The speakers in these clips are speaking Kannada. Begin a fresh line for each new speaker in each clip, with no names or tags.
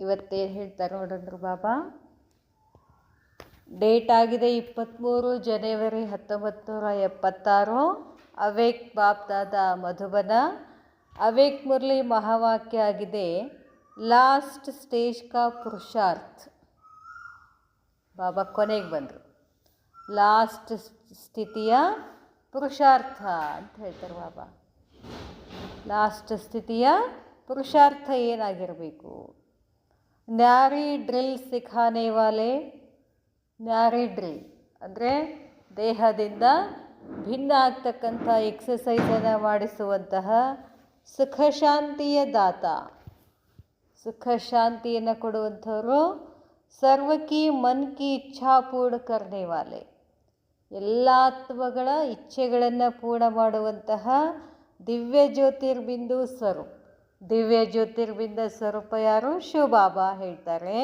ಇವತ್ತೇನು ಹೇಳ್ತಾರೆ ನೋಡೋಣ ಬಾಬಾ. ಡೇಟ್ ಆಗಿದೆ 23 ಜನವರಿ 1976. ಅವೇಕ್ ಬಾಪ್ ದಾದಾ ಮಧುಬನ. ಅವೇಕ್ ಮುರಳಿ ಮಹಾವಾಕ್ಯ ಆಗಿದೆ, ಲಾಸ್ಟ್ ಸ್ಟೇಜ್ ಕಾ ಪುರುಷಾರ್ಥ. ಬಾಬಾ ಕೊನೆಗೆ ಬಂದರು, ಲಾಸ್ಟ್ ಸ್ಥಿತಿಯ ಪುರುಷಾರ್ಥ ಅಂತ ಹೇಳ್ತಾರೆ ಬಾಬಾ. ಲಾಸ್ಟ್ ಸ್ಥಿತಿಯ ಪುರುಷಾರ್ಥ ಏನಾಗಿರಬೇಕು? ನ್ಯಾರಿ ಡ್ರಿಲ್ ಸಿಖಾನೆ ವಾಲೆ. ನ್ಯಾರಿ ಡ್ರಿಲ್ ಅಂದರೆ ದೇಹದಿಂದ ಭಿನ್ನ ಆಗ್ತಕ್ಕಂಥ ಎಕ್ಸಸೈಸನ್ನು ಮಾಡಿಸುವಂತಹ ಸುಖ ಶಾಂತಿಯ ದಾತ. ಸುಖ ಶಾಂತಿಯನ್ನು ಕೊಡುವಂಥವರು ಸರ್ವಕಿ ಮನ್ ಕಿ ಇಚ್ಛಾ ಪೂರ್ಣ ಕರ್ನೆ ವಾಲೆ. ಎಲ್ಲ ಆತ್ಮಗಳ ಇಚ್ಛೆಗಳನ್ನು ಪೂರ್ಣ ಮಾಡುವಂತಹ ದಿವ್ಯ ಜ್ಯೋತಿರ್ಬಿಂದು ಸ್ವರೂಪ. ದಿವ್ಯ ಜ್ಯೋತಿರ್ಬಿಂದ ಸ್ವರೂಪ ಯಾರು? ಶಿವಬಾಬಾ ಹೇಳ್ತಾರೆ.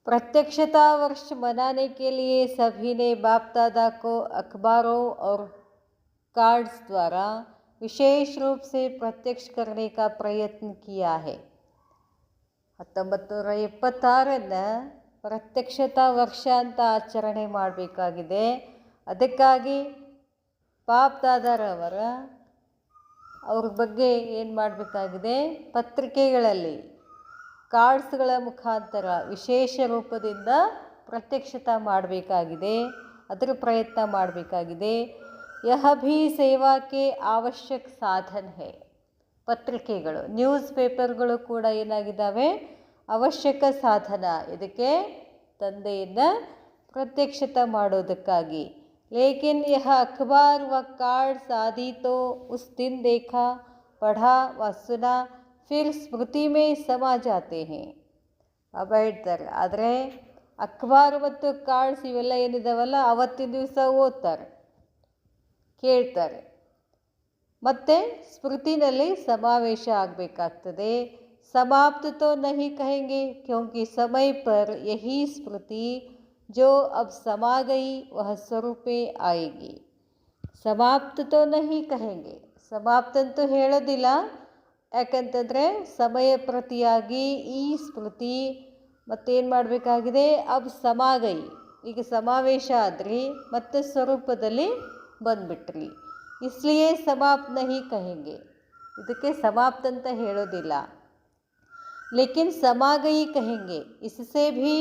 प्रत्यक्षता वर्ष मनाने के लिए सभी ने बाप दादा को अखबारों और कार्ड्स द्वारा विशेष रूप से प्रत्यक्ष करने का प्रयत्न किया है. 1976 ಪ್ರತ್ಯಕ್ಷತಾ ವರ್ಷ ಅಂತ ಆಚರಣೆ ಮಾಡಬೇಕಾಗಿದೆ. ಅದಕ್ಕಾಗಿ ಬಾಪ್ ದಾದಾರವರ ಅವ್ರ ಬಗ್ಗೆ ಏನು ಮಾಡಬೇಕಾಗಿದೆ? ಪತ್ರಿಕೆಗಳಲ್ಲಿ ಕಾರ್ಡ್ಸ್ಗಳ ಮುಖಾಂತರ ವಿಶೇಷ ರೂಪದಿಂದ ಪ್ರತ್ಯಕ್ಷತಾ ಮಾಡಬೇಕಾಗಿದೆ. ಅದರ ಪ್ರಯತ್ನ ಮಾಡಬೇಕಾಗಿದೆ. ಯಹ ಭೀ ಸೇವಾಕ್ಕೆ ಅವಶ್ಯಕ ಸಾಧನ ಹೇ. ಪತ್ರಿಕೆಗಳು, ನ್ಯೂಸ್ ಪೇಪರ್ಗಳು ಕೂಡ ಏನಾಗಿದ್ದಾವೆ? ಅವಶ್ಯಕ ಸಾಧನ. ಇದಕ್ಕೆ ತಂದೆಯನ್ನು ಪ್ರತ್ಯಕ್ಷತಾ ಮಾಡೋದಕ್ಕಾಗಿ. ಲೇಕಿನ್ ಯಹ ಅಖಬಾರ್ ವ ಕಾರ್ಡ್ಸ್ ಆದಿ ತೋ ಉಸ್ ದಿನ್ ದೇಖಾ ಪಢಾ ವ ಸುನಾ ಫಿರ್ ಸ್ಮೃತಿ ಮೇ ಸಮಾ ಜಾತೆ ಹೇ. ಬಾಬಾ ಹೇಳ್ತಾರೆ, ಆದರೆ ಅಖಬಾರ್ ಮತ್ತು ಕಾರ್ಡ್ಸ್ ಇವೆಲ್ಲ ಏನಿದಾವಲ್ಲ ಅವತ್ತಿನ ದಿವಸ ಓದ್ತಾರೆ, ಕೇಳ್ತಾರೆ, ಮತ್ತು ಸ್ಮೃತಿನಲ್ಲಿ ಸಮಾವೇಶ ಆಗಬೇಕಾಗ್ತದೆ. ಸಮಾಪ್ತ ತೋ ನಹಿ ಕಹೆಂಗೆ ಕ್ಯೋಂಕಿ ಸಮಯ ಪರ್ ಯಹಿ ಸ್ಮೃತಿ ಜೋ ಅಬ್ ಸಮಾ ಗಯಿ ವಹ ಸ್ವರೂಪೇ ಆಯೇಗಿ. ಸಮಾಪ್ತ ತೋ ನಹಿ ಕಹೆಂಗೆ, ಸಮಾಪ್ತಂತೂ ಹೇಳೋದಿಲ್ಲ. ಯಾಕಂತಂದರೆ ಸಮಯ ಪ್ರತಿಯಾಗಿ ಈ ಸ್ಮೃತಿ ಮತ್ತೇನು ಮಾಡಬೇಕಾಗಿದೆ? ಅಬ್ ಸಮಾಗೈ, ಈಗ ಸಮಾವೇಶ ಆದ್ರಿ ಮತ್ತು ಸ್ವರೂಪದಲ್ಲಿ ಬಂದ್ಬಿಟ್ರಿ. ಇಸ್ಲಿಯೇ ಸಮಾಪ್ತ ನಹಿ ಕಹೆಂಗೆ, ಇದಕ್ಕೆ ಸಮಾಪ್ತ ಅಂತ ಹೇಳೋದಿಲ್ಲ. ಲೇಕಿನ್ ಸಮಾಗೈ ಕಹೆಂಗೆ. इससे भी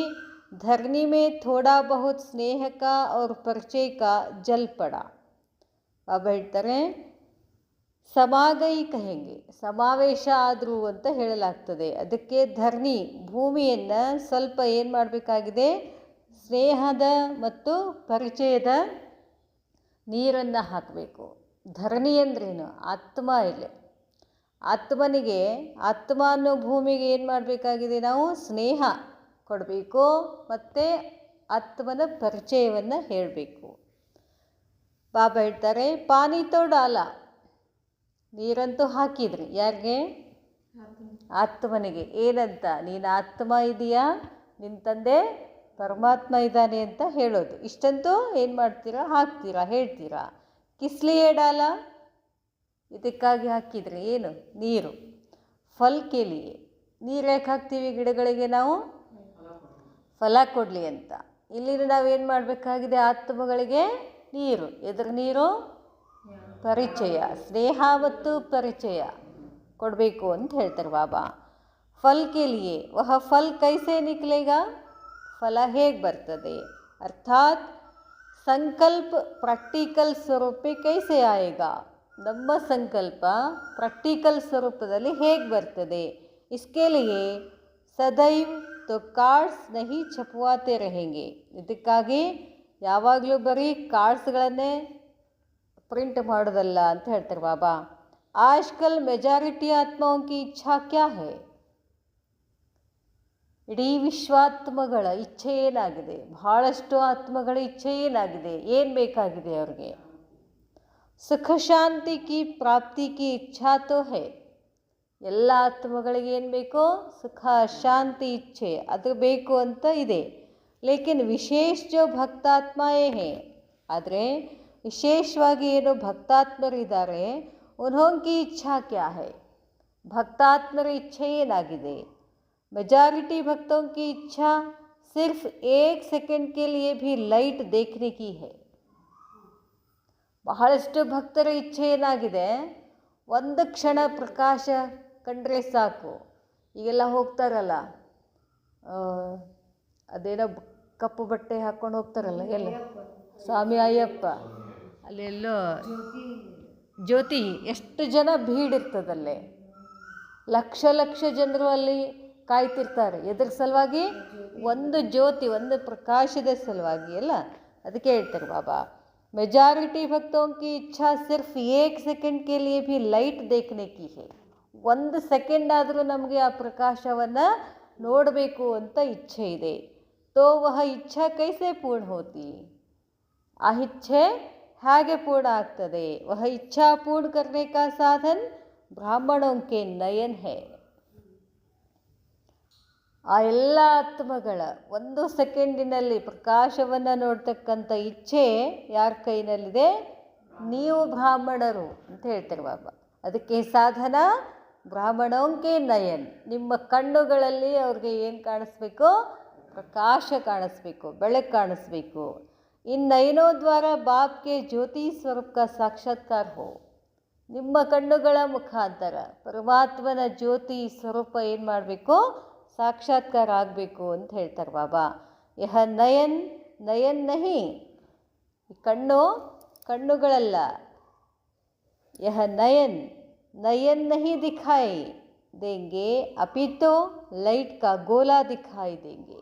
धरनी में थोड़ा बहुत स्नेह का और परिचय का जल पड़ा. ಬಾಬಾ ಹೇಳ್ತಾರೆ, ಸಮಾಗೈ ಕಹೆಂಗೆ, ಸಮಾವೇಶ ಆದರೂ ಅಂತ ಹೇಳಲಾಗ್ತದೆ. ಅದಕ್ಕೆ ಧರಣಿ, ಭೂಮಿಯನ್ನು ಸ್ವಲ್ಪ ಏನು ಮಾಡಬೇಕಾಗಿದೆ? ಸ್ನೇಹದ ಮತ್ತು ಪರಿಚಯದ ನೀರನ್ನು ಹಾಕಬೇಕು. ಧರಣಿ ಅಂದ್ರೇನು? ಆತ್ಮ. ಇಲ್ಲಿ ಆತ್ಮನಿಗೆ, ಆತ್ಮ ಅನ್ನೋ ಭೂಮಿಗೆ ಏನು ಮಾಡಬೇಕಾಗಿದೆ? ನಾವು ಸ್ನೇಹ ಕೊಡಬೇಕು ಮತ್ತು ಆತ್ಮನ ಪರಿಚಯವನ್ನು ಹೇಳಬೇಕು. ಬಾಬಾ ಹೇಳ್ತಾರೆ, ಪಾನಿ ತೋ ಡಾಲ, ನೀರಂತೂ ಹಾಕಿದ್ರಿ. ಯಾರಿಗೆ? ಆತ್ಮನಿಗೆ. ಏನಂತ? ನೀನು ಆತ್ಮ ಇದೆಯಾ, ನಿನ್ನ ತಂದೆ ಪರಮಾತ್ಮ ಇದ್ದಾನೆ ಅಂತ ಹೇಳೋದು. ಇಷ್ಟಂತೂ ಏನು ಮಾಡ್ತೀರಾ? ಹಾಕ್ತೀರಾ, ಹೇಳ್ತೀರಾ. ಕಿಸ್ಲಿಯೇ ಡಾಲ, ಇದಕ್ಕಾಗಿ ಹಾಕಿದ್ರಿ. ಏನು? ನೀರು. ಫಲ್ ಕೇಲಿಯೇ, ನೀರು ಯಾಕೆ ಹಾಕ್ತೀವಿ ಗಿಡಗಳಿಗೆ? ನಾವು ಫಲ ಕೊಡಲಿ ಅಂತ. ಇಲ್ಲಿ ನಾವೇನು ಮಾಡಬೇಕಾಗಿದೆ? ಆತ್ಮಗಳಿಗೆ ನೀರು. ಎದ್ರ ನೀರು? ಪರಿಚಯ, ಸ್ನೇಹ ಮತ್ತು ಪರಿಚಯ ಕೊಡಬೇಕು ಅಂತ ಹೇಳ್ತಾರೆ ಬಾಬಾ. ಫಲ್ ಕೇಲಿಯೇ ವಹ ಫಲ್ ಕೈಸೆ ನಿಕ್ಲೇಗ, ಫಲ ಹೇಗೆ ಬರ್ತದೆ? ಅರ್ಥಾತ್ ಸಂಕಲ್ಪ ಪ್ರಾಕ್ಟಿಕಲ್ ಸ್ವರೂಪೇ ಕೈಸೆ ಆಯೇಗ, ನಮ್ಮ ಸಂಕಲ್ಪ ಪ್ರಾಕ್ಟಿಕಲ್ ಸ್ವರೂಪದಲ್ಲಿ ಹೇಗೆ ಬರ್ತದೆ? ಇಸ್ಕೆ ಲಿಯೇ ಸದೈವ್ ತೋ ಕಾರ್ಡ್ಸ್ ನಹಿ ಛಪವಾತೆ रहेंगे. ಇದಕ್ಕಾಗಿ ಯಾವಾಗಲೂ ಬರೀ ಕಾರ್ಡ್ಸ್ಗಳನ್ನೇ ಪ್ರಿಂಟ್ ಮಾಡೋದಲ್ಲ ಅಂತ ಹೇಳ್ತಾರೆ ಬಾಬಾ. ಆಜ್ಕಲ್ ಮೆಜಾರಿಟಿ ಆತ್ಮಾओं की ಇಚ್ಛಾ ಕ್ಯಾ ಹೈ? ಇಡೀ ವಿಶ್ವಾತ್ಮಗಳ ಇಚ್ಛೆ ಏನಾಗಿದೆ? ಬಹಳಷ್ಟು ಆತ್ಮಗಳ ಇಚ್ಛೆ ಏನಾಗಿದೆ? ಏನು ಬೇಕಾಗಿದೆ ಅವ್ರಿಗೆ? ಸುಖ ಶಾಂತಿ ಕಿ ಪ್ರಾಪ್ತಿ ಕಿ ಇಚ್ಛಾ ತೋ ಹೈ. ಎಲ್ಲ ಆತ್ಮಗಳಿಗೆ ಏನು ಬೇಕು? ಸುಖ ಶಾಂತಿ ಇಚ್ಛೆ, ಅದು ಬೇಕು ಅಂತ ಇದೆ. ಲೇಕಿನ್ ವಿಶೇಷ ಜೋ ಭಕ್ತಾತ್ಮಾಯೇ ಹೇ, ಆದರೆ ವಿಶೇಷವಾಗಿ ಏನು ಭಕ್ತಾತ್ಮರಿದ್ದಾರೆ, ಉನ್ಹೋಂಕಿ ಇಚ್ಛಾ ಕ್ಯಾ ಹೈ? ಭಕ್ತಾತ್ಮರ ಇಚ್ಛೆ ಏನಾಗಿದೆ? मेजॉरिटी भक्तों की इच्छा सिर्फ 1 सेकंड के लिए भी ಲೈಟ್ देखने की है. ಬಹಳಷ್ಟು ಭಕ್ತರ ಇಚ್ಛೆ ಏನಾಗಿದೆ, ಒಂದು ಕ್ಷಣ ಪ್ರಕಾಶ ಕಂಡ್ರೆ ಸಾಕು. ಈಗೆಲ್ಲ ಹೋಗ್ತಾರಲ್ಲ, ಅದೇನೋ ಕಪ್ಪು ಬಟ್ಟೆ ಹಾಕ್ಕೊಂಡು ಹೋಗ್ತಾರಲ್ಲ, ಎಲ್ಲ ಸ್ವಾಮಿ ಅಯ್ಯಪ್ಪ, ಅಲ್ಲೆಲ್ಲೋ ಜ್ಯೋತಿ, ಎಷ್ಟು ಜನ ಭೀಡಿರ್ತದಲ್ಲೇ, ಲಕ್ಷ ಲಕ್ಷ ಜನರು ಅಲ್ಲಿ ಕಾಯ್ತಿರ್ತಾರೆ. ಎದ್ರ ಸಲುವಾಗಿ? ಒಂದು ಜ್ಯೋತಿ, ಒಂದು ಪ್ರಕಾಶದ ಸಲುವಾಗಿ ಅಲ್ಲ. ಅದಕ್ಕೆ ಹೇಳ್ತಾರೆ ಬಾಬಾ, मेजॉरिटी भक्तों की इच्छा सिर्फ 1 सेकंड के लिए भी ಲೈಟ್ देखने की है. 1 ಸೆಕೆಂಡ್ ಆದರೂ ನಮಗೆ ಆ ಪ್ರಕಾಶವನ್ನು ನೋಡಬೇಕು ಅಂತ ಇಚ್ಛೆ ಇದೆ. तो वह इच्छा कैसे पूर्ण होती? ಆ ಇಚ್ಛೆ ಹೇಗೆ ಪೂರ್ಣ ಆಗ್ತದೆ? वह इच्छा पूर्ण करने का साधन ब्राह्मणों के नयन है. ಆ ಎಲ್ಲ ಆತ್ಮಗಳ 1 ಸೆಕೆಂಡಿನಲ್ಲಿ ಪ್ರಕಾಶವನ್ನು ನೋಡ್ತಕ್ಕಂಥ ಇಚ್ಛೆ ಯಾರ ಕೈನಲ್ಲಿದೆ? ನೀವು ಬ್ರಾಹ್ಮಣರು ಅಂತ ಹೇಳ್ತಾರೆ ಬಾಬಾ. ಅದಕ್ಕೆ ಸಾಧನ ಬ್ರಾಹ್ಮಣೋಂಕೆ ನಯನ್. ನಿಮ್ಮ ಕಣ್ಣುಗಳಲ್ಲಿ ಅವ್ರಿಗೆ ಏನು ಕಾಣಿಸ್ಬೇಕು? ಪ್ರಕಾಶ ಕಾಣಿಸ್ಬೇಕು, ಬೆಳಕು ಕಾಣಿಸ್ಬೇಕು. ಇನ್ ನಯನೋ ದ್ವಾರ ಬಾಪ್ಗೆ ಜ್ಯೋತಿ ಸ್ವರೂಪ ಸಾಕ್ಷಾತ್ಕಾರ ಹೋ. ನಿಮ್ಮ ಕಣ್ಣುಗಳ ಮುಖಾಂತರ ಪರಮಾತ್ಮನ ಜ್ಯೋತಿ ಸ್ವರೂಪ ಏನು ಮಾಡಬೇಕು? ಸಾಕ್ಷಾತ್ಕಾರ ಆಗಬೇಕು ಅಂತ ಹೇಳ್ತಾರೆ ಬಾಬಾ. ಯಹ ನಯನ್ ನಯನ್ ನಹಿ, ಕಣ್ಣುಗಳಲ್ಲ. ಯಹ ನಯನ್ ನಯನ್ ನಹಿ ದಿಖಾಯಿ ದೇಂಗೆ ಅಪಿತೋ ಲೈಟ್ ಕಾ ಗೋಲಾ ದಿಖಾಯಿ ದೇಂಗೆ.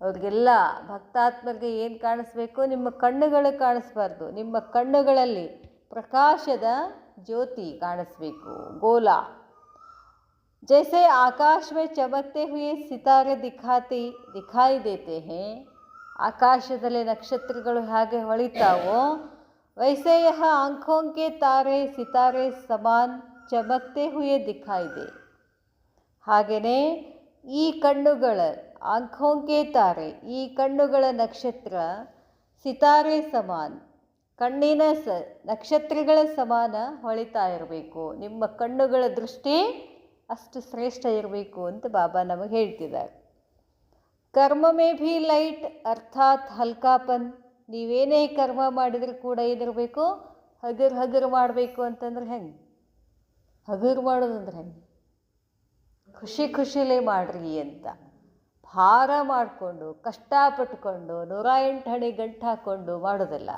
ಅವ್ರಿಗೆಲ್ಲ ಭಕ್ತಾತ್ಮರಿಗೆ ಏನು ಕಾಣಿಸ್ಬೇಕು? ನಿಮ್ಮ ಕಣ್ಣುಗಳು ಕಾಣಿಸ್ಬಾರ್ದು, ನಿಮ್ಮ ಕಣ್ಣುಗಳಲ್ಲಿ ಪ್ರಕಾಶದ ಜ್ಯೋತಿ ಕಾಣಿಸ್ಬೇಕು, ಗೋಲಾ. जैसे आकाश में चमकते हुए सितारे दिखाई देते हैं, ಆಕಾಶದಲ್ಲಿ ನಕ್ಷತ್ರಗಳು ಹೇಗೆ ಹೊಳಿತಾವೋ वैसे यह आँखों के तारे सितारे समान चमकते हुए दिखाई दे. ಹಾಗೆಯೇ ಈ ಕಣ್ಣುಗಳ ಆಂಖೋಂ ಕೆ ತಾರೆ, ಈ ಕಣ್ಣುಗಳ ನಕ್ಷತ್ರ ಸಿತಾರೆ ಸಮಾನ್, ಕಣ್ಣಿನ ನಕ್ಷತ್ರಗಳ ಸಮಾನ ಹೊಳಿತಾ ಇರಬೇಕು. ನಿಮ್ಮ ಕಣ್ಣುಗಳ ದೃಷ್ಟಿ ಅಷ್ಟು ಶ್ರೇಷ್ಠ ಇರಬೇಕು ಅಂತ ಬಾಬಾ ನಮಗೆ ಹೇಳ್ತಿದ್ದಾರೆ. ಕರ್ಮ ಮೇ ಭೀ ಲೈಟ್ ಅರ್ಥಾತ್ ಹಲ್ಕಾಪನ್. ನೀವೇನೇ ಕರ್ಮ ಮಾಡಿದರೂ ಕೂಡ ಏನಿರಬೇಕು? ಹಗರು ಮಾಡಬೇಕು ಅಂತಂದ್ರೆ ಹೆಂಗೆ? ಹಗರು ಮಾಡೋದಂದ್ರೆ ಹೆಂಗೆ? ಖುಷಿಲೇ ಮಾಡ್ರಿ ಅಂತ. ಭಾರ ಮಾಡಿಕೊಂಡು ಕಷ್ಟಪಟ್ಕೊಂಡು 108 ಹಣಿ ಗಂಟು ಹಾಕ್ಕೊಂಡು ಮಾಡೋದಲ್ಲ.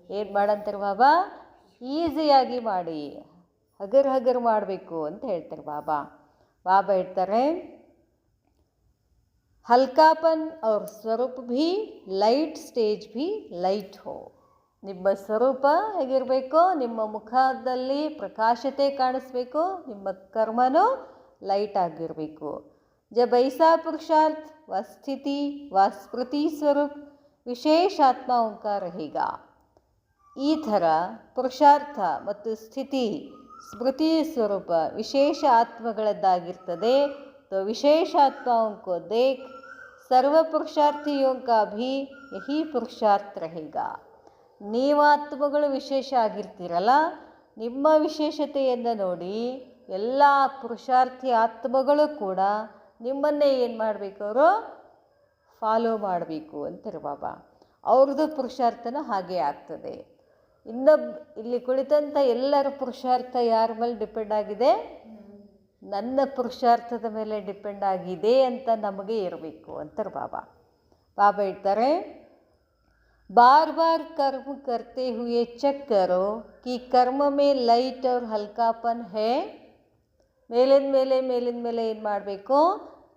ಏನು ಮಾಡಂತಾರೆ ಬಾಬಾ? ಈಸಿಯಾಗಿ ಮಾಡಿ, ಹಗರು ಮಾಡಬೇಕು ಅಂತ ಹೇಳ್ತಾರೆ ಬಾಬಾ. ಬಾಬಾ ಹೇಳ್ತಾರೆ, ಹಲ್ಕಾಪನ್ ಅವ್ರ ಸ್ವರೂಪ ಭೀ ಲೈಟ್, ಸ್ಟೇಜ್ ಭೀ ಲೈಟ್ ಹೋ. ನಿಮ್ಮ ಸ್ವರೂಪ ಹೇಗಿರಬೇಕು? ನಿಮ್ಮ ಮುಖದಲ್ಲಿ ಪ್ರಕಾಶತೆ ಕಾಣಿಸ್ಬೇಕು, ನಿಮ್ಮ ಕರ್ಮನೂ ಲೈಟ್ ಆಗಿರಬೇಕು. ಜಬ್ ಐಸಾ ಪುರುಷಾರ್ಥ ವ ಸ್ಥಿತಿ ವ ಸ್ಮೃತಿ ಸ್ವರೂಪ ವಿಶೇಷ ಆತ್ಮ ಓಂಕಾರ ರಹೇಗ. ಈ ಥರ ಪುರುಷಾರ್ಥ ಮತ್ತು ಸ್ಥಿತಿ ಸ್ಮೃತಿ ಸ್ವರೂಪ ವಿಶೇಷ ಆತ್ಮಗಳದ್ದಾಗಿರ್ತದೆ. तो विशेष आत्माओं को देख सर्व पुरुषार्थियों का भी यही पुरुषार्थ रहेगा. ನೀವಾತ್ಮಗಳು ವಿಶೇಷ ಆಗಿರ್ತೀರಲ್ಲ, ನಿಮ್ಮ ವಿಶೇಷತೆಯನ್ನು ನೋಡಿ ಎಲ್ಲ ಪುರುಷಾರ್ಥಿ ಆತ್ಮಗಳು ಕೂಡ ನಿಮ್ಮನ್ನೇ ಏನು ಮಾಡಬೇಕು? ಅವರು ಫಾಲೋ ಮಾಡಬೇಕು ಅಂತಾರೆ ಬಾಬಾ. ಅವ್ರದ್ದು ಪುರುಷಾರ್ಥನೂ ಹಾಗೆ ಆಗ್ತದೆ. ಇಲ್ಲಿ ಕುಳಿತಂಥ ಎಲ್ಲರ ಪುರುಷಾರ್ಥ ಯಾರ ಮೇಲೆ ಡಿಪೆಂಡ್ ಆಗಿದೆ? ನನ್ನ ಪುರುಷಾರ್ಥದ ಮೇಲೆ ಡಿಪೆಂಡ್ ಆಗಿದೆ ಅಂತ ನಮಗೆ ಇರಬೇಕು ಅಂತಾರೆ ಬಾಬಾ. ಬಾಬಾ ಹೇಳ್ತಾರೆ, ಬಾರ್ ಬಾರ್ ಕರ್ಮ ಕರ್ತೆ ಹುಯೇ ಚೆಕ್ ಕರೋ ಕಿ ಕರ್ಮ ಮೇ ಲೈಟ್ ಅವ್ರ ಹಲ್ಕಾಪನ್ ಹೇ. ಮೇಲಿನ ಮೇಲೆ ಏನು ಮಾಡಬೇಕು?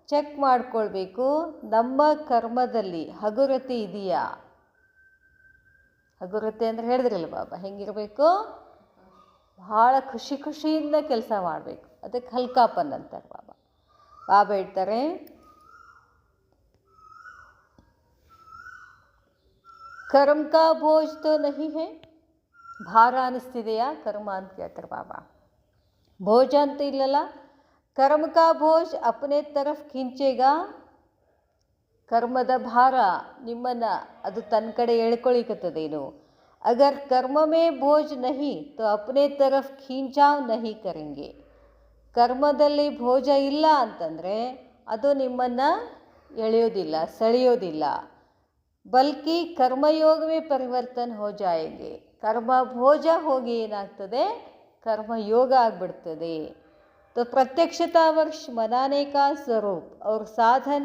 ಚೆಕ್ ಮಾಡಿಕೊಳ್ಬೇಕು, ನಮ್ಮ ಕರ್ಮದಲ್ಲಿ ಹಗುರತೆ ಇದೆಯಾ? ಹಗುರತೆ ಅಂದರೆ ಹೇಳಿದ್ರಲ್ಲ ಬಾಬಾ, ಹೆಂಗಿರಬೇಕು? ಭಾಳ ಖುಷಿಯಿಂದ ಕೆಲಸ ಮಾಡಬೇಕು. ಅದಕ್ಕೆ ಹಲ್ಕಾಪನ್ ಅಂತಾರೆ ಬಾಬಾ. ಬಾಬಾ ಹೇಳ್ತಾರೆ, ಕರ್ಮ ಕಾ ಬೋಜ್ ತೋ ನಹಿ ಹೇ. ಭಾರ ಅನ್ನಿಸ್ತಿದೆಯಾ ಕರ್ಮ ಅಂತ ಕೇಳ್ತಾರೆ ಬಾಬಾ. ಭೋಜ ಅಂತ ಇಲ್ಲಲ್ಲ. ಕರ್ಮ ಕಾ ಬೋಜ್ ಅಪನೆ ತರಫ್ ಖಿಂಚೇಗ. ಕರ್ಮದ ಭಾರ ನಿಮ್ಮನ್ನು ಅದು ತನ್ನ ಕಡೆ ಎಳ್ಕೊಳಿಕತ್ತದೇನು. ಅಗರ್ ಕರ್ಮ ಮೇ ಬೋಜ್ ನಹಿ ತೋ ಅಪನೆ ತರಫ್ ಖೀಂಚಾವ್ ನಹಿ ಕರೆಂಗೆ. ಕರ್ಮದಲ್ಲಿ ಭೋಜ ಇಲ್ಲ ಅಂತಂದರೆ ಅದು ನಿಮ್ಮನ್ನು ಎಳೆಯೋದಿಲ್ಲ, ಸೆಳೆಯೋದಿಲ್ಲ. ಬಲ್ಕಿ ಕರ್ಮಯೋಗವೇ ಪರಿವರ್ತನೆ ಹೋ ಜಾಯೆಂಗೆ. ಕರ್ಮ ಭೋಜ ಹೋಗಿ ಏನಾಗ್ತದೆ, कर्मयोग ಆಗ್ಬಿಡ್ತದೆ. तो प्रत्यक्षता वर्ष मनाने का स्वरूप और साधन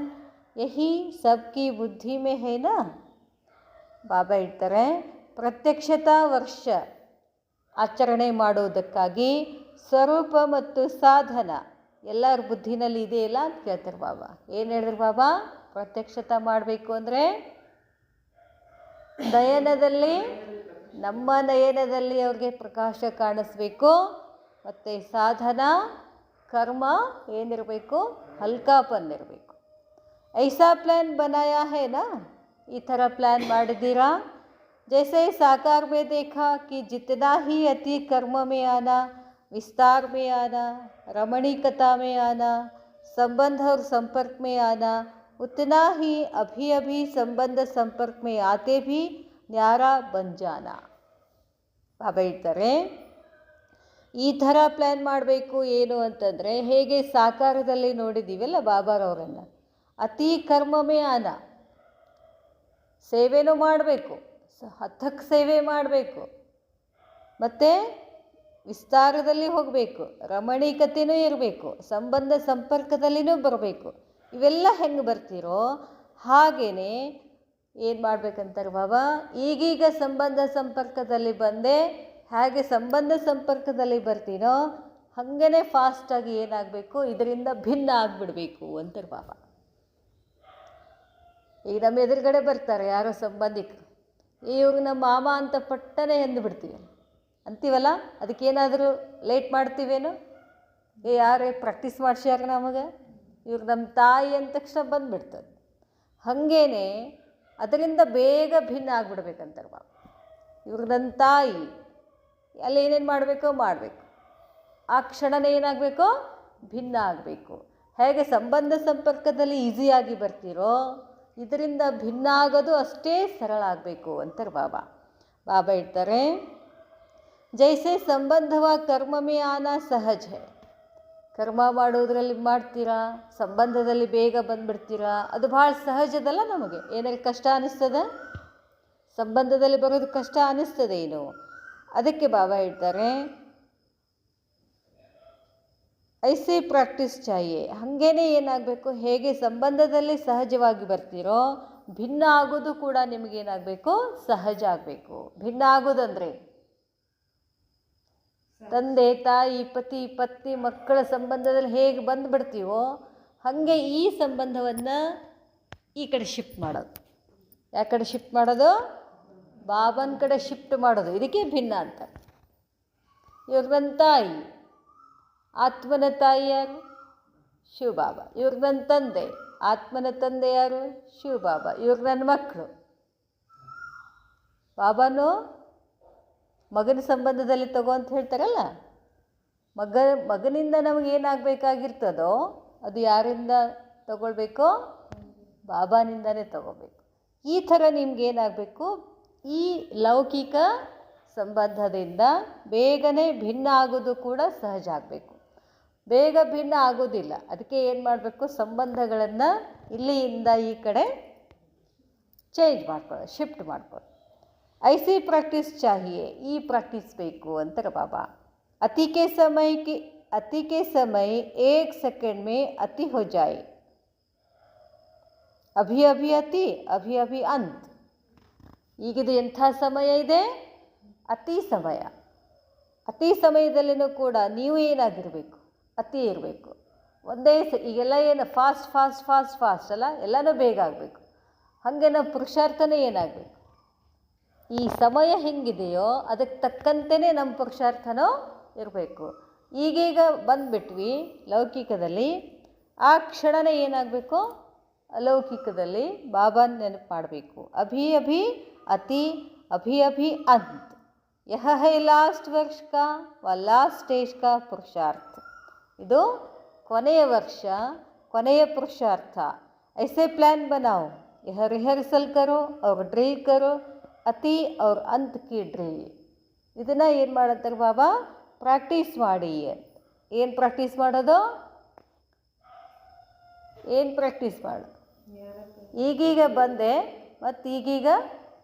यही सबकी बुद्धि में है ना. ಬಾಬಾ ಹೇಳ್ತಾರೆ, ಪ್ರತ್ಯಕ್ಷತಾ ವರ್ಷ ಆಚರಣೆ ಮಾಡೋದಕ್ಕಾಗಿ ಸ್ವರೂಪ ಮತ್ತು ಸಾಧನ ಎಲ್ಲರ ಬುದ್ಧಿನಲ್ಲಿ ಇದೆಯಲ್ಲ ಅಂತ ಕೇಳ್ತಾರೆ ಬಾಬಾ. ಏನು ಹೇಳಿದ್ರು ಬಾಬಾ? ಪ್ರತ್ಯಕ್ಷತಾ ಮಾಡಬೇಕು ಅಂದರೆ ನಯನದಲ್ಲಿ, ನಮ್ಮ ನಯನದಲ್ಲಿ ಅವ್ರಿಗೆ ಪ್ರಕಾಶ ಕಾಣಿಸ್ಬೇಕು. ಮತ್ತು ಸಾಧನ ಕರ್ಮ ಏನಿರಬೇಕು, ಹಲ್ಕಾಪನ್ ಇರಬೇಕು. ಐಸಾ ಪ್ಲ್ಯಾನ್ ಬನಾಯಾ ಹೇನಾ, ಈ ಥರ ಪ್ಲ್ಯಾನ್ ಮಾಡಿದ್ದೀರಾ. जैसे साकार में देखा कि जितना ही अति कर्म में आना, विस्तार में आना, रमणीकता में आना, संबंध और संपर्क में आना, उतना ही अभी अभी संबंध संपर्क में आते भी न्यारा बन जाना. ಬಾಬಾ ಹೇಳ್ತಾರೆ, ಈ ಥರ ಪ್ಲ್ಯಾನ್ ಮಾಡಬೇಕು. ಏನು ಅಂತಂದರೆ, ಹೇಗೆ ಸಾಕಾರದಲ್ಲಿ ನೋಡಿದ್ದೀವಲ್ಲ ಬಾಬಾರವರನ್ನು, ಅತಿ ಕರ್ಮಮೇ ಆನ, ಸೇವೆನೂ ಮಾಡಬೇಕು, ಹತ್ತಕ್ಕೆ ಸೇವೆ ಮಾಡಬೇಕು, ಮತ್ತು ವಿಸ್ತಾರದಲ್ಲಿ ಹೋಗಬೇಕು, ರಮಣೀಕತೆಯೂ ಇರಬೇಕು, ಸಂಬಂಧ ಸಂಪರ್ಕದಲ್ಲಿನೂ ಬರಬೇಕು. ಇವೆಲ್ಲ ಹೆಂಗೆ ಬರ್ತಿರೋ ಹಾಗೇ ಏನು ಮಾಡಬೇಕಂತಾರೆ ಬಾಬಾ, ಈಗೀಗ ಸಂಬಂಧ ಸಂಪರ್ಕದಲ್ಲಿ ಬಂದೆ, ಹಾಗೆ ಸಂಬಂಧ ಸಂಪರ್ಕದಲ್ಲಿ ಬರ್ತೀನೋ ಹಾಗೇ ಫಾಸ್ಟಾಗಿ ಏನಾಗಬೇಕು, ಇದರಿಂದ ಭಿನ್ನ ಆಗಿಬಿಡಬೇಕು ಅಂತಾರೆ ಬಾಬಾ. ಈಗ ನಮ್ಮ ಎದುರುಗಡೆ ಬರ್ತಾರೆ ಯಾರೋ ಸಂಬಂಧಿಕರು, ಇವ್ರು ನಮ್ಮ ಮಾಮ ಅಂತ ಪಟ್ಟನೆ ಎಂದುಬಿಡ್ತೀವಿ ಅಂತೀವಲ್ಲ. ಅದಕ್ಕೇನಾದರೂ ಲೇಟ್ ಮಾಡ್ತೀವೇನು? ಯಾರೇ ಪ್ರಾಕ್ಟೀಸ್ ಮಾಡಿಸ್ಯಾರ ನಮಗೆ, ಇವ್ರು ನಮ್ಮ ತಾಯಿ ಅಂದ ತಕ್ಷಣ ಬಂದುಬಿಡ್ತದೆ. ಹಾಗೇನೆ ಅದರಿಂದ ಬೇಗ ಭಿನ್ನ ಆಗಿಬಿಡ್ಬೇಕಂತಾರೆ ಬಾಬಾ. ಇವ್ರು ನನ್ನ ತಾಯಿ, ಅಲ್ಲಿ ಏನೇನು ಮಾಡಬೇಕೋ ಮಾಡಬೇಕು, ಆ ಕ್ಷಣನೇ ಏನಾಗಬೇಕೋ, ಭಿನ್ನ ಆಗಬೇಕು. ಹೇಗೆ ಸಂಬಂಧ ಸಂಪರ್ಕದಲ್ಲಿ ಈಸಿಯಾಗಿ ಬರ್ತೀರೋ, ಇದರಿಂದ ಭಿನ್ನ ಆಗೋದು ಅಷ್ಟೇ ಸರಳ ಆಗಬೇಕು ಅಂತಾರೆ ಬಾಬಾ. ಬಾಬಾ ಹೇಳ್ತಾರೆ, ಜೈಸೆ ಸಂಬಂಧವ ಕರ್ಮಮೇ ಆನ ಸಹಜ ಹೈ. ಕರ್ಮ ಮಾಡೋದ್ರಲ್ಲಿ ಮಾಡ್ತೀರಾ, ಸಂಬಂಧದಲ್ಲಿ ಬೇಗ ಬಂದುಬಿಡ್ತೀರಾ, ಅದು ಭಾಳ ಸಹಜದಲ್ಲ. ನಮಗೆ ಏನಾದ್ರು ಕಷ್ಟ ಅನ್ನಿಸ್ತದ? ಸಂಬಂಧದಲ್ಲಿ ಬರೋದು ಕಷ್ಟ ಅನ್ನಿಸ್ತದೆ ಏನು? ಅದಕ್ಕೆ ಬಾಬಾ ಹೇಳ್ತಾರೆ, ಐಸೇ ಪ್ರಾಕ್ಟೀಸ್ ಚಾಹಿಯೇ. ಹಾಗೇ ಏನಾಗಬೇಕು, ಹೇಗೆ ಸಂಬಂಧದಲ್ಲಿ ಸಹಜವಾಗಿ ಬರ್ತೀರೋ, ಭಿನ್ನ ಆಗೋದು ಕೂಡ ನಿಮಗೇನಾಗಬೇಕು, ಸಹಜ ಆಗಬೇಕು. ಭಿನ್ನ ಆಗೋದಂದರೆ ತಂದೆ ತಾಯಿ ಪತಿ ಪತ್ನಿ ಮಕ್ಕಳ ಸಂಬಂಧದಲ್ಲಿ ಹೇಗೆ ಬಂದುಬಿಡ್ತೀವೋ ಹಾಗೆ ಈ ಸಂಬಂಧವನ್ನು ಈ ಕಡೆ ಶಿಫ್ಟ್ ಮಾಡೋದು. ಯಾವ ಕಡೆ ಶಿಫ್ಟ್ ಮಾಡೋದು? ಬಾಬನ ಕಡೆ ಶಿಫ್ಟ್ ಮಾಡೋದು. ಇದಕ್ಕೆ ಭಿನ್ನ ಅಂತ. ಇವ್ರು ನನ್ನ ತಾಯಿ, ಆತ್ಮನ ತಾಯಿ ಯಾರು? ಶಿವಬಾಬಾ. ಇವ್ರು ನನ್ನ ತಂದೆ, ಆತ್ಮನ ತಂದೆ ಯಾರು? ಶಿವಬಾಬಾ. ಇವ್ರು ನನ್ನ ಮಕ್ಕಳು. ಬಾಬಾನು ಮಗನ ಸಂಬಂಧದಲ್ಲಿ ತಗೋ ಅಂತ ಹೇಳ್ತಾರಲ್ಲ, ಮಗನಿಂದ ನಮಗೇನಾಗಬೇಕಾಗಿರ್ತದೋ ಅದು ಯಾರಿಂದ ತಗೊಳ್ಬೇಕೋ? ಬಾಬಾನಿಂದನೇ ತಗೋಬೇಕು. ಈ ಥರ ನಿಮ್ಗೇನಾಗಬೇಕು, ಈ ಲೌಕಿಕ ಸಂಬಂಧದಿಂದ ಬೇಗನೆ ಭಿನ್ನ ಆಗೋದು ಕೂಡ ಸಹಜ ಆಗಬೇಕು. ಬೇಗ ಭಿನ್ನ ಆಗೋದಿಲ್ಲ. ಅದಕ್ಕೆ ಏನು ಮಾಡಬೇಕು, ಸಂಬಂಧಗಳನ್ನು ಇಲ್ಲಿಂದ ಈ ಕಡೆ ಚೇಂಜ್ ಮಾಡ್ಕೊಳ್ಳೋದು, ಶಿಫ್ಟ್ ಮಾಡ್ಕೊಳ್ಳೋದು. ಐಸಿ ಪ್ರಾಕ್ಟೀಸ್ ಚಾಹಿಯೇ, ಈ ಪ್ರಾಕ್ಟೀಸ್ ಬೇಕು ಅಂತಾರೆ ಬಾಬಾ. ಅತಿ ಕೆ ಸಮಯ ಏಕ್ ಸೆಕೆಂಡ್ ಮೇ ಅತಿ ಹೋ ಜಾಯೆ, ಅಭಿ ಅಭಿ ಅತಿ, ಅಭಿ ಅಭಿ ಅಂತ್. ಈಗಿದು ಎಂಥ ಸಮಯ ಇದೆ? ಅತಿ ಸಮಯ. ಅತಿ ಸಮಯದಲ್ಲಿನೂ ಕೂಡ ನೀವು ಏನಾಗಿರಬೇಕು? ಅತಿ ಇರಬೇಕು. ಒಂದೇ ಈಗೆಲ್ಲ ಏನು ಫಾಸ್ಟ್ ಫಾಸ್ಟ್ ಫಾಸ್ಟ್ ಫಾಸ್ಟ್ ಅಲ್ಲ, ಎಲ್ಲನೂ ಬೇಗ ಆಗಬೇಕು. ಹಾಗೆ ನಾವು ಪುರುಷಾರ್ಥನೇ ಏನಾಗಬೇಕು? ಈ ಸಮಯ ಹೆಂಗಿದೆಯೋ ಅದಕ್ಕೆ ತಕ್ಕಂತೆಯೇ ನಮ್ಮ ಪುರುಷಾರ್ಥನೂ ಇರಬೇಕು. ಈಗೀಗ ಬಂದುಬಿಟ್ವಿ ಲೌಕಿಕದಲ್ಲಿ, ಆ ಕ್ಷಣನೇ ಏನಾಗಬೇಕು? ಅಲೌಕಿಕದಲ್ಲಿ ಬಾಬಾನ ನೆನಪು ಮಾಡಬೇಕು. ಅಭಿ ಅಭಿ ಅತಿ, ಅಭಿ ಅಭಿ ಅಂತ್. ಯಹ ಹೈ ಲಾಸ್ಟ್ ವರ್ಷ ಕಾ ವ ಲಾಸ್ಟ್ ಸ್ಟೇಜ್ ಕಾ ಪುರುಷಾರ್ಥ. ಇದು ಕೊನೆಯ ವರ್ಷ, ಕೊನೆಯ ಪುರುಷಾರ್ಥ. ಐಸೆ ಪ್ಲ್ಯಾನ್ ಬನಾओ, ಯಹ ರಿಹರ್ಸಲ್ ಕರೋ ಅವ್ರ ಡ್ರಿಲ್ ಕರೋ, ಅತಿ ಅವ್ರ ಅಂತ್ ಕಿ ಡ್ರಿಲ್. ಇದನ್ನು ಏನು ಮಾಡತ್ತಾರೆ ಬಾಬಾ? ಪ್ರಾಕ್ಟೀಸ್ ಮಾಡಿ. ಏನು ಪ್ರಾಕ್ಟೀಸ್ ಮಾಡೋದು? ಏನು ಪ್ರಾಕ್ಟೀಸ್ ಮಾಡು? ಈಗೀಗ ಬಂದೆ ಮತ್ತು ಈಗೀಗ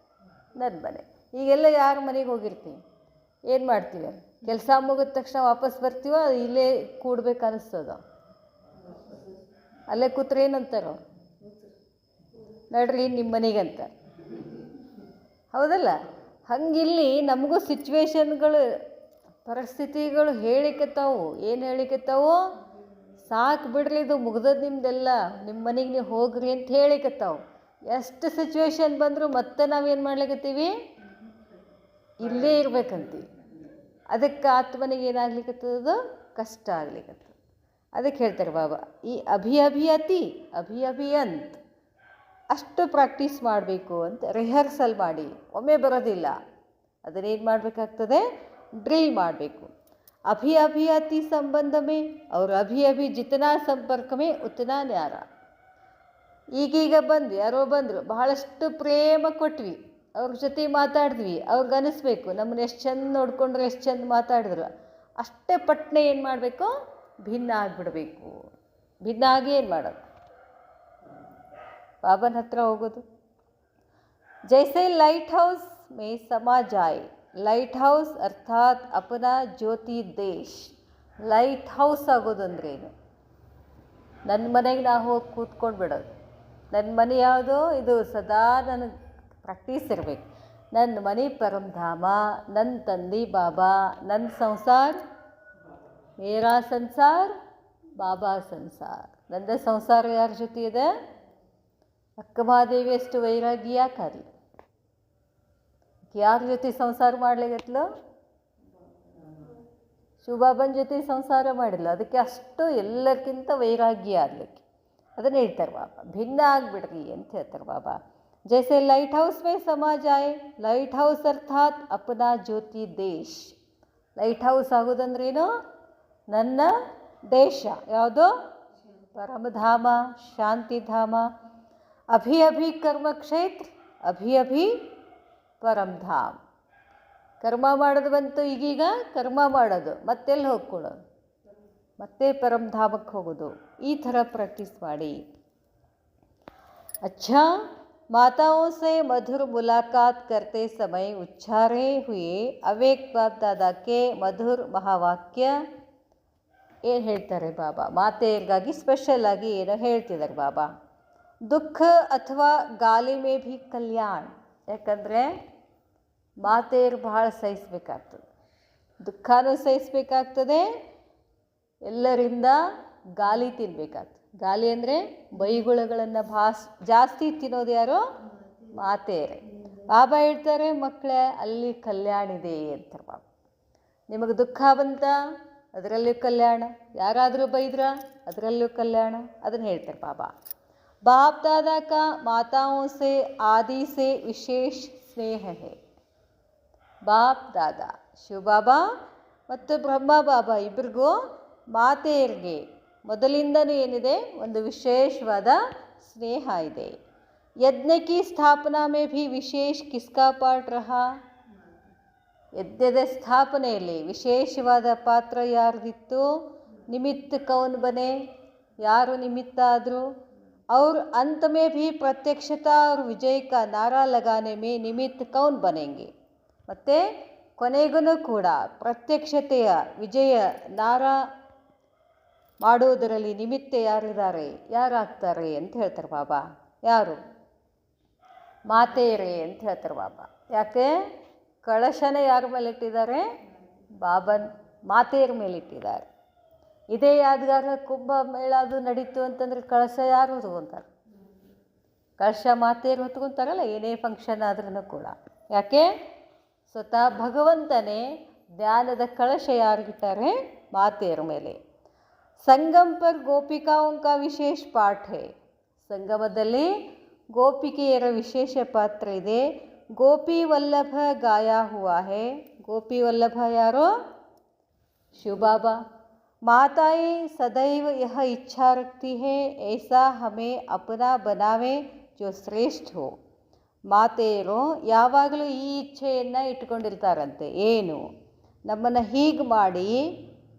ನನ್ನ ಮನೆ. ಈಗೆಲ್ಲ ಯಾರ ಮನೆಗೆ ಹೋಗಿರ್ತೀವಿ, ಏನು ಮಾಡ್ತೀವಿ? ಕೆಲಸ ಮುಗಿದ ತಕ್ಷಣ ವಾಪಸ್ ಬರ್ತೀವೋ ಇಲ್ಲೇ ಕೂಡ್ಬೇಕು ಅನ್ನಿಸ್ತದ? ಅಲ್ಲೇ ಕೂತ್ರೆ ಏನಂತಾರೋ? ನಡ್ರಿ ನಿಮ್ಮ ಮನೆಗಂತ, ಹೌದಲ್ಲ? ಹಂಗಿಲ್ಲಿ ನಮಗೂ ಸಿಚುವೇಶನ್ಗಳು, ಪರಿಸ್ಥಿತಿಗಳು ಹೇಳಿಕತ್ತಾವು. ಏನು ಹೇಳಿಕತ್ತಾವು? ಸಾಕು ಬಿಡ್ರಿ, ಇದು ಮುಗ್ದದ್ದು ನಿಮ್ದೆಲ್ಲ, ನಿಮ್ಮ ಮನೆಗೆ ನೀವು ಹೋಗ್ರಿ ಅಂತ ಹೇಳಿಕತ್ತಾವು. ಎಷ್ಟು ಸಿಚುವೇಶನ್ ಬಂದರೂ ಮತ್ತೆ ನಾವೇನು ಮಾಡ್ಲಿಕತ್ತೀವಿ? ಇಲ್ಲೇ ಇರ್ಬೇಕಂತೀವಿ. ಅದಕ್ಕೆ ಆತ್ಮನಿಗೆ ಏನಾಗ್ಲಿಕ್ಕತ್ತದ? ಕಷ್ಟ ಆಗ್ಲಿಕ್ಕತ್ತದ. ಅದಕ್ಕೆ ಹೇಳ್ತಾರೆ ಬಾಬಾ, ಈ ಅಭಿ ಅಂತ ಅಷ್ಟು ಪ್ರಾಕ್ಟೀಸ್ ಮಾಡಬೇಕು ಅಂತ, ರಿಹರ್ಸಲ್ ಮಾಡಿ. ಒಮ್ಮೆ ಬರೋದಿಲ್ಲ, ಅದನ್ನೇನು ಮಾಡಬೇಕಾಗ್ತದೆ? ಡ್ರಿಲ್ ಮಾಡಬೇಕು. ಅಭಿ ಸಂಬಂಧ ಮೇ ಅವ್ರು ಅಭಿ ಜಿತನಾ ಸಂಪರ್ಕ ಮೇ ಉತನಾ ನ್ಯಾರ. ಈಗೀಗ ಬಂದ್ವಿ, ಯಾರೋ ಬಂದರು, ಬಹಳಷ್ಟು ಪ್ರೇಮ ಕೊಟ್ವಿ, ಅವ್ರ ಜೊತೆ ಮಾತಾಡಿದ್ವಿ, ಅವ್ರಿಗೆ ಅನಿಸ್ಬೇಕು ನಮ್ಮನ್ನು ಎಷ್ಟು ಚಂದ ನೋಡಿಕೊಂಡ್ರೆ, ಎಷ್ಟು ಚಂದ ಮಾತಾಡಿದ್ರು, ಅಷ್ಟೇ ಪಟ್ನೆ ಏನು ಮಾಡಬೇಕು? ಭಿನ್ನ ಆಗಿಬಿಡಬೇಕು. ಭಿನ್ನ ಆಗಿ ಏನು ಮಾಡೋದು? ಬಾಬನ ಹತ್ರ ಹೋಗೋದು. ಜೈಸೆ ಲೈಟ್ ಹೌಸ್ ಮೇ ಸಮಾ ಜಾಯ್. ಲೈಟ್ ಹೌಸ್ ಅರ್ಥಾತ್ ಅಪನಾ ಜ್ಯೋತಿ ದೇಶ್. ಲೈಟ್ ಹೌಸ್ ಆಗೋದು ಅಂದ್ರೇನು? ನನ್ನ ಮನೆಗೆ ನಾ ಹೋಗಿ ಕೂತ್ಕೊಂಡು ಬಿಡೋದು. ನನ್ನ ಮನೆ ಯಾವುದೋ ಇದು ಸದಾ ನನಗೆ ಪ್ರಾಕ್ಟೀಸ್ ಇರಬೇಕು. ನನ್ನ ಮನೆ ಪರಮಧಾಮ, ನನ್ನ ತಂದೆ ಬಾಬಾ, ನನ್ನ ಸಂಸಾರ ಮೇರಾ ಸಂಸಾರ ಬಾಬಾ ಸಂಸಾರ. ನನ್ನ ಸಂಸಾರ ಯಾರ ಜೊತೆ ಇದೆ? ಅಕ್ಕಮಹಾದೇವಿ ಅಷ್ಟು ವೈರಾಗ್ಯ ಯಾಕಾಗಲಿ? ಯಾರ ಜೊತೆ ಸಂಸಾರ ಮಾಡ್ಲಿಗತ್ಲು? ಶಿವಬಾಬನ ಜೊತೆ ಸಂಸಾರ ಮಾಡಿಲ್ಲ, ಅದಕ್ಕೆ ಅಷ್ಟು ಎಲ್ಲಕ್ಕಿಂತ ವೈರಾಗ್ಯ ಆಗಲಿಕ್ಕೆ. ಅದನ್ನು ಹೇಳ್ತಾರೆ ಬಾಬಾ, ಭಿನ್ನ ಆಗಿಬಿಡ್ರಿ ಅಂತ ಹೇಳ್ತಾರೆ ಬಾಬಾ. ಜೈಸೆ ಲೈಟ್ ಹೌಸ್ ಮೇ ಸಮಾ ಜಾಯ್. ಲೈಟ್ ಹೌಸ್ ಅರ್ಥಾತ್ ಅಪನಾ ಜ್ಯೋತಿ ದೇಶ್. ಲೈಟ್ ಹೌಸ್ ಆಗೋದಂದ್ರೇನು? ನನ್ನ ದೇಶ ಯಾವುದು? ಪರಮಧಾಮ, ಶಾಂತಿಧಾಮ. ಅಭಿ ಕರ್ಮಕ್ಷೇತ್ರ, ಅಭಿ ಪರಮಧಾಮ್. ಕರ್ಮ ಮಾಡೋದು ಬಂತು, ಈಗೀಗ ಕರ್ಮ ಮಾಡೋದು, ಮತ್ತೆಲ್ಲಿ ಹೋಗ್ಕೊಡೋದು? ಮತ್ತೆ ಪರಮಧಾಮಕ್ಕೆ ಹೋಗೋದು. ಈ ಥರ ಪ್ರಾಕ್ಟೀಸ್ ಮಾಡಿ. अच्छा, माताओं से मधुर मुलाकात करते समय उच्चारे हुए अवेक बाप दादा के मधुर महावाक्य ಏನು ಹೇಳ್ತಾರೆ ಬಾಬಾ? ಮಾತೆಯರಿಗಾಗಿ ಸ್ಪೆಷಲ್ ಆಗಿ ಏನೋ ಹೇಳ್ತಿದ್ದಾರೆ ಬಾಬಾ. ದುಃಖ ಅಥವಾ ಗಾಲಿ ಮೇ ಭಿ ಕಲ್ಯಾಣ. ಯಾಕಂದರೆ ಮಾತೆಯರು ಬಹಳ ಸಹಿಸಬೇಕಾಗ್ತದೆ, ದುಃಖನೂ ಸಹಿಸಬೇಕಾಗ್ತದೆ, ಎಲ್ಲರಿಂದ ಗಾಲಿ ತಿನ್ನಬೇಕಾಗ್ತದೆ. ಗಾಲಿ ಅಂದರೆ ಬೈಗುಳಗಳನ್ನು ಜಾಸ್ತಿ ತಿನ್ನೋದು ಯಾರು? ಮಾತೆಯರೇ. ಬಾಬಾ ಹೇಳ್ತಾರೆ, ಮಕ್ಕಳೇ ಅಲ್ಲಿ ಕಲ್ಯಾಣ ಇದೆ ಅಂತಾರೆ ಬಾಬಾ. ನಿಮಗೆ ದುಃಖ ಬಂತ, ಅದರಲ್ಲೂ ಕಲ್ಯಾಣ. ಯಾರಾದರೂ ಬೈದ್ರ, ಅದರಲ್ಲೂ ಕಲ್ಯಾಣ. ಅದನ್ನು ಹೇಳ್ತಾರೆ ಬಾಬಾ. बाप दादा का माताओं से आदि से विशेष स्नेह है. ಬಾಪ್ ದಾದಾ ಶಿವಬಾಬಾ ಮತ್ತು ಬ್ರಹ್ಮ ಬಾಬಾ ಇಬ್ಬರಿಗೂ ಮಾತೆಯರಿಗೆ ಮೊದಲಿಂದನೂ ಏನಿದೆ? ಒಂದು ವಿಶೇಷವಾದ ಸ್ನೇಹ ಇದೆ. ಯಜ್ಞ ಕಿ ಸ್ಥಾಪನಾ ಮೇ ಭಿ ವಿಶೇಷ ಕಿಸ್ಕಾ ಪಾಠ ರಹಾ. ಯಜ್ಞದ ಸ್ಥಾಪನೆಯಲ್ಲಿ ವಿಶೇಷವಾದ ಪಾತ್ರ ಯಾರ್ದಿತ್ತು? ನಿಮಿತ್ತ ಕೌನ್ ಬನೆ, ಯಾರು ನಿಮಿತ್ತ ಆದರು? और अंत में भी प्रत्यक्षता और विजय का नारा लगाने में निमित्त कौन बनेंगे. ಮತ್ತು ಕೊನೆಗೂ ಕೂಡ ಪ್ರತ್ಯಕ್ಷತೆಯ ವಿಜಯ ನಾರ ಮಾಡೋದರಲ್ಲಿ ನಿಮಿತ್ತ ಯಾರಿದ್ದಾರೆ, ಯಾರಾಗ್ತಾರೆ ಅಂತ ಹೇಳ್ತಾರೆ ಬಾಬಾ. ಯಾರು? ಮಾತೆಯರೇ ಅಂತ ಹೇಳ್ತಾರೆ ಬಾಬಾ. ಯಾಕೆ? ಕಳಶನ ಯಾರ ಮೇಲೆ ಇಟ್ಟಿದ್ದಾರೆ? ಬಾಬನ್ ಮಾತೆಯರ ಮೇಲೆ ಇಟ್ಟಿದ್ದಾರೆ. ಇದೇ ಯಾದಗಾರ ಕುಂಭ ಮೇಳ ಅದು ನಡೀತು ಅಂತಂದರೆ ಕಳಶ ಯಾರು ಹೊತ್ಕೊತಾರೆ? ಕಳಶ ಮಾತೆಯರು ಹೊತ್ಕೊತಾರಲ್ಲ, ಏನೇ ಫಂಕ್ಷನ್ ಆದ್ರೂ ಕೂಡ. ಯಾಕೆ? ಸ್ವತಃ ಭಗವಂತನೇ ಜ್ಞಾನದ ಕಳಶ ಯಾರಿಗಿಟ್ಟಾರೆ? ಮಾತೆಯರ ಮೇಲೆ. ಸಂಗಮ್ ಪರ್ ಗೋಪಿಕಾओं का ವಿಶೇಷ ಪಾಠ ಹೇ. ಸಂಗಮದಲ್ಲಿ ಗೋಪಿಕೆಯರ ವಿಶೇಷ ಪಾತ್ರ ಇದೆ. ಗೋಪಿ ವಲ್ಲಭ ಗಾಯಾ ಹುವಾ ಹೇ. ಗೋಪಿ ವಲ್ಲಭ ಯಾರು? ಶಿವಬಾಬಾ. माताएं सदैव यह इच्छा रखती है ऐसा हमें अपना बनावे जो श्रेष्ठ हो. ಮಾತೆಯರು ಯಾವಾಗಲೂ ಈ ಇಚ್ಛೆಯನ್ನು ಇಟ್ಕೊಂಡಿರ್ತಾರಂತೆ. ಏನು? ನಮ್ಮನ್ನು ಹೀಗೆ ಮಾಡಿ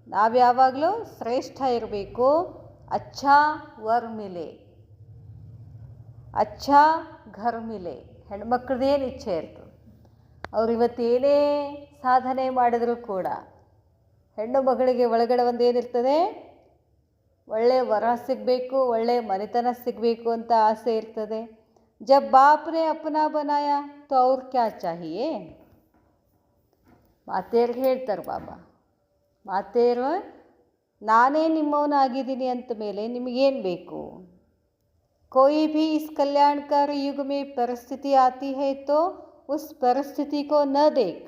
ನಾವು ಯಾವಾಗಲೂ ಶ್ರೇಷ್ಠ ಇರಬೇಕು, ಅಚ್ಛಾ ವರ್ ಮಿಲೆ, ಅಚ್ಛಾ ಘರ್ ಮಿಲೆ. ಹೆಣ್ಮಕ್ಳದ್ದೇನು ಇಚ್ಛೆ ಇರ್ತದೆ, ಅವ್ರು ಇವತ್ತೇನೇ ಸಾಧನೆ ಮಾಡಿದರೂ ಕೂಡ ಹೆಣ್ಣು ಮಗಳಿಗೆ ಒಳಗಡೆ ಒಂದು ಏನಿರ್ತದೆ, ಒಳ್ಳೆಯ ವರ ಸಿಗಬೇಕು, ಒಳ್ಳೆಯ ಮನೆತನ ಸಿಗಬೇಕು ಅಂತ ಆಸೆ ಇರ್ತದೆ. ಜಬ್ ಬಾಪ್ನೆ ಅಪ್ನಾ ಬನಾಯ ತೋ ಅವ್ರು ಕ್ಯಾ ಚಾಹಿಯೇ. ಮಾತೆಯರಿಗೆ ಹೇಳ್ತಾರೆ ಬಾಬಾ, ಮಾತೆಯರು ನಾನೇ ನಿಮ್ಮವನಾಗಿದ್ದೀನಿ ಅಂತ ಮೇಲೆ ನಿಮಗೇನು ಬೇಕು. कोई भी इस कल्याणकारी युग में परिस्थिति आती है तो उस परिस्थिति को न देख.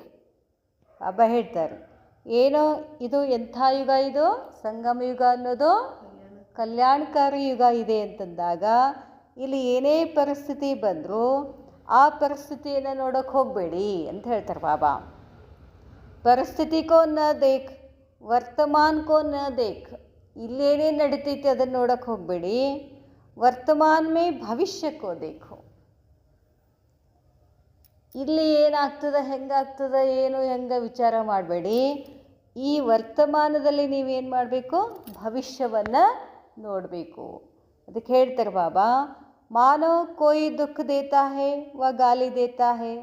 ಬಾಬಾ ಹೇಳ್ತಾರೆ, ಏನೋ ಇದು ಎಂಥ ಯುಗ, ಇದು ಸಂಗಮ ಯುಗ ಅನ್ನೋದು ಕಲ್ಯಾಣಕಾರಿ ಯುಗ ಇದೆ ಅಂತಂದಾಗ ಇಲ್ಲಿ ಏನೇ ಪರಿಸ್ಥಿತಿ ಬಂದರೂ ಆ ಪರಿಸ್ಥಿತಿಯನ್ನು ನೋಡೋಕ್ಕೆ ಹೋಗಬೇಡಿ ಅಂತ ಹೇಳ್ತಾರೆ ಬಾಬಾ. ಪರಿಸ್ಥಿತಿ ಕೋ ನ ದೇಖ್, ವರ್ತಮಾನ ಕೋ ನ ದೇಖ್. ಇಲ್ಲೇನೇನು ನಡೀತೈತಿ ಅದನ್ನು ನೋಡೋಕ್ಕೆ ಹೋಗಬೇಡಿ. ವರ್ತಮಾನ ಮೇ ಭವಿಷ್ಯಕ್ಕೋ ದೇಖೋ. ಇಲ್ಲಿ ಏನಾಗ್ತದೆ, ಹೆಂಗಾಗ್ತದೆ, ಏನು ಹೆಂಗೆ ವಿಚಾರ ಮಾಡಬೇಡಿ. ಈ ವರ್ತಮಾನದಲ್ಲಿ ನೀವೇನು ಮಾಡಬೇಕು, ಭವಿಷ್ಯವನ್ನು ನೋಡಬೇಕು. ಅದಕ್ಕೆ ಹೇಳ್ತಾರೆ ಬಾಬಾ, ಮಾನೋ ಕೋಯಿ ದುಃಖ ದೇತಾ ಹೇ ವ ಗಾಲಿ ದೇತಾ ಹೇ.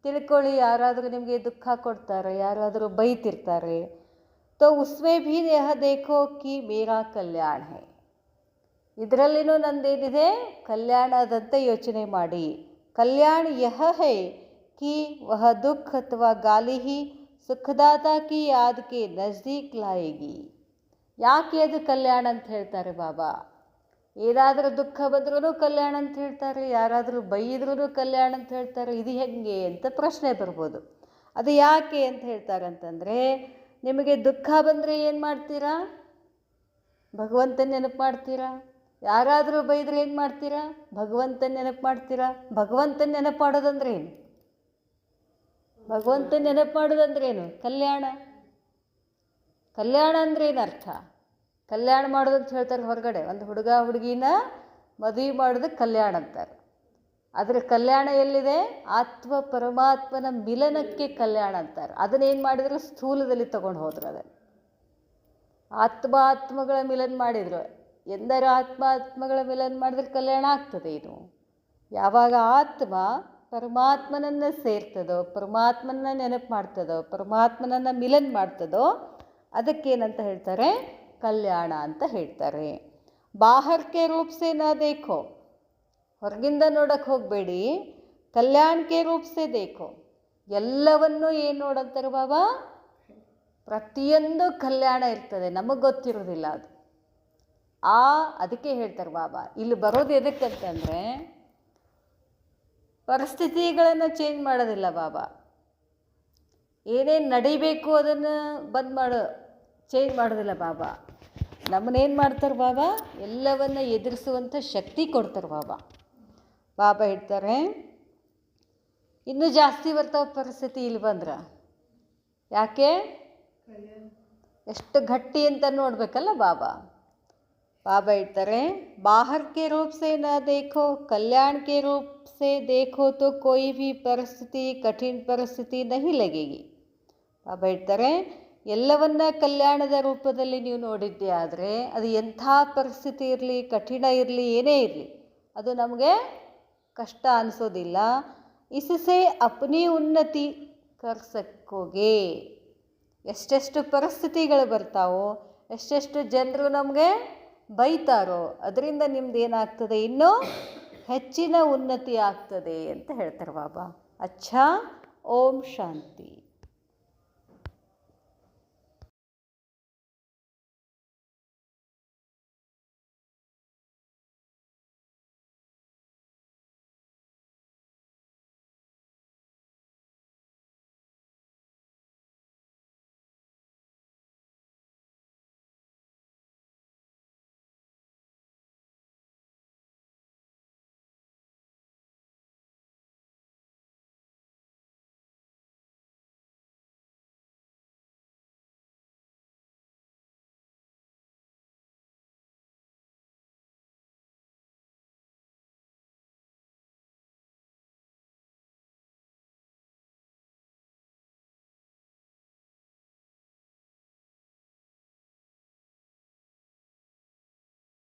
ತಿಳ್ಕೊಳ್ಳಿ, ಯಾರಾದರೂ ನಿಮಗೆ ದುಃಖ ಕೊಡ್ತಾರೆ, ಯಾರಾದರೂ ಬೈತಿರ್ತಾರೆ, ತೋ ಉಸ್ಮೇ ಭೀ ಯಹ ದೇಖೋ ಕಿ ಮೇರಾ ಕಲ್ಯಾಣ ಹೇ. ಇದರಲ್ಲಿನೂ ನಂದೇನಿದೆ, ಕಲ್ಯಾಣ ಅದಂತೆ ಯೋಚನೆ ಮಾಡಿ. ಕಲ್ಯಾಣ ಯಹ ಹೈ ಕಿ ವಹ ದುಃಖ ಅಥವಾ ಗಾಲಿ ಹಿ ಸುಖದಾತಾ ಕಿ ಯಾದ್ ಕೆ ನಜ್ದೀಕ್ ಲಾಯೇಗಿ. ಯಾಕೆ ಅದು ಕಲ್ಯಾಣ ಅಂತ ಹೇಳ್ತಾರೆ ಬಾಬಾ? ಏನಾದರೂ ದುಃಖ ಬಂದ್ರೂ ಕಲ್ಯಾಣ ಅಂತ ಹೇಳ್ತಾರೆ, ಯಾರಾದರೂ ಬೈದ್ರೂ ಕಲ್ಯಾಣ ಅಂತ ಹೇಳ್ತಾರೆ. ಇದು ಹೆಂಗೆ ಅಂತ ಪ್ರಶ್ನೆ ಬರ್ಬೋದು. ಅದು ಯಾಕೆ ಅಂತ ಹೇಳ್ತಾರೆ ಅಂತಂದರೆ, ನಿಮಗೆ ದುಃಖ ಬಂದರೆ ಏನು ಮಾಡ್ತೀರಾ? ಭಗವಂತನ ನೆನಪು ಮಾಡ್ತೀರಾ. ಯಾರಾದರೂ ಬೈದರೆ ಏನು ಮಾಡ್ತೀರಾ? ಭಗವಂತನ ನೆನಪು ಮಾಡ್ತೀರಾ. ಭಗವಂತನ ನೆನಪು ಮಾಡೋದಂದ್ರೆ ಏನು? ಭಗವಂತನ ನೆನಪು ಮಾಡೋದಂದ್ರೇನು? ಕಲ್ಯಾಣ. ಕಲ್ಯಾಣ ಅಂದ್ರೆ ಏನು ಅರ್ಥ? ಕಲ್ಯಾಣ ಮಾಡೋದು ಅಂತ ಹೇಳ್ತಾರೆ ಹೊರಗಡೆ. ಒಂದು ಹುಡುಗ ಹುಡುಗಿನ ಮದುವೆ ಮಾಡೋದಕ್ಕೆ ಕಲ್ಯಾಣ ಅಂತಾರೆ. ಆದರೆ ಕಲ್ಯಾಣ ಎಲ್ಲಿದೆ? ಆತ್ಮ ಪರಮಾತ್ಮನ ಮಿಲನಕ್ಕೆ ಕಲ್ಯಾಣ ಅಂತಾರೆ. ಅದನ್ನೇನು ಮಾಡಿದ್ರು, ಸ್ಥೂಲದಲ್ಲಿ ತೊಗೊಂಡು ಹೋದ್ರು. ಅದನ್ನು ಆತ್ಮಗಳ ಮಿಲನ ಮಾಡಿದರು. ಎಂದರೆ ಆತ್ಮಗಳ ಮಿಲನ ಮಾಡಿದ್ರೆ ಕಲ್ಯಾಣ ಆಗ್ತದೆ. ಇದು ಯಾವಾಗ ಆತ್ಮ ಪರಮಾತ್ಮನನ್ನು ಸೇರ್ತದೋ, ಪರಮಾತ್ಮನ ನೆನಪು ಮಾಡ್ತದೋ, ಪರಮಾತ್ಮನನ್ನು ಮಿಲನ ಮಾಡ್ತದೋ, ಅದಕ್ಕೇನಂತ ಹೇಳ್ತಾರೆ? ಕಲ್ಯಾಣ ಅಂತ ಹೇಳ್ತಾರೆ. ಬಾಹರ್ಕೆ ರೂಪ್ಸೆ ನ ದೇಖೋ, ಹೊರಗಿಂದ ನೋಡೋಕ್ಕೆ ಹೋಗಬೇಡಿ. ಕಲ್ಯಾಣಕ್ಕೆ ರೂಪ್ಸೆ ದೇಖೋ. ಎಲ್ಲವನ್ನೂ ಏನು ನೋಡಂತಾರೆ ಬಾಬಾ? ಪ್ರತಿಯೊಂದು ಕಲ್ಯಾಣ ಇರ್ತದೆ, ನಮಗೆ ಗೊತ್ತಿರೋದಿಲ್ಲ ಅದು. ಅದಕ್ಕೆ ಹೇಳ್ತಾರೆ ಬಾಬಾ, ಇಲ್ಲಿ ಬರೋದು ಎದಕ್ಕಂತಂದರೆ ಪರಿಸ್ಥಿತಿಗಳನ್ನು ಚೇಂಜ್ ಮಾಡೋದಿಲ್ಲ ಬಾಬಾ. ಏನೇನು ನಡಿಬೇಕು ಅದನ್ನು ಚೇಂಜ್ ಮಾಡೋದಿಲ್ಲ ಬಾಬಾ. ನಮ್ಮನ್ನೇನು ಮಾಡ್ತಾರೆ ಬಾಬಾ? ಎಲ್ಲವನ್ನು ಎದುರಿಸುವಂಥ ಶಕ್ತಿ ಕೊಡ್ತಾರೆ ಬಾಬಾ. ಬಾಬಾ ಹೇಳ್ತಾರೆ, ಇನ್ನೂ ಜಾಸ್ತಿ ಬರ್ತಾವ ಪರಿಸ್ಥಿತಿ ಇಲ್ಲಿ ಬಂದ್ರೆ. ಯಾಕೆ? ಎಷ್ಟು ಗಟ್ಟಿ ಅಂತ ನೋಡಬೇಕಲ್ಲ ಬಾಬಾ. ಬಾಬಾ ಹೇಳ್ತಾರೆ, ಬಾಹರ್ ಕೆ ರೂಪ್ ಸೆ ನ ದೇಖೋ, ಕಲ್ಯಾಣ ಕೆ ರೂಪ್ ಸೆ ದೇಖೋ ತೋ ಕೋಯಿ ಭೀ ಪರಿಸ್ಥಿತಿ ಕಠಿಣ ಪರಿಸ್ಥಿತಿ ನಹಿ ಲಗೇಗಿ. ಬಾಬಾ ಹೇಳ್ತಾರೆ, ಎಲ್ಲವನ್ನ ಕಲ್ಯಾಣದ ರೂಪದಲ್ಲಿ ನೀವು ನೋಡಿದ್ದೆ ಆದರೆ ಅದು ಎಂಥ ಪರಿಸ್ಥಿತಿ ಇರಲಿ, ಕಠಿಣ ಇರಲಿ, ಏನೇ ಇರಲಿ, ಅದು ನಮಗೆ ಕಷ್ಟ ಅನಿಸೋದಿಲ್ಲ. ಇಸ್ಸೆ ಅಪ್ನಿ ಉನ್ನತಿ ಕರ್ ಸಕೋಗೆ. ಎಷ್ಟೆಷ್ಟು ಪರಿಸ್ಥಿತಿಗಳು ಬರ್ತಾವೋ, ಎಷ್ಟೆಷ್ಟು ಜನರು ನಮಗೆ ಬೈತಾರೋ, ಅದರಿಂದ ನಿಮ್ದು ಏನಾಗ್ತದೆ, ಇನ್ನೂ ಹೆಚ್ಚಿನ ಉನ್ನತಿ ಆಗ್ತದೆ ಅಂತ ಹೇಳ್ತಾರೆ ಬಾಬಾ. ಅಚ್ಛಾ, ಓಂ ಶಾಂತಿ.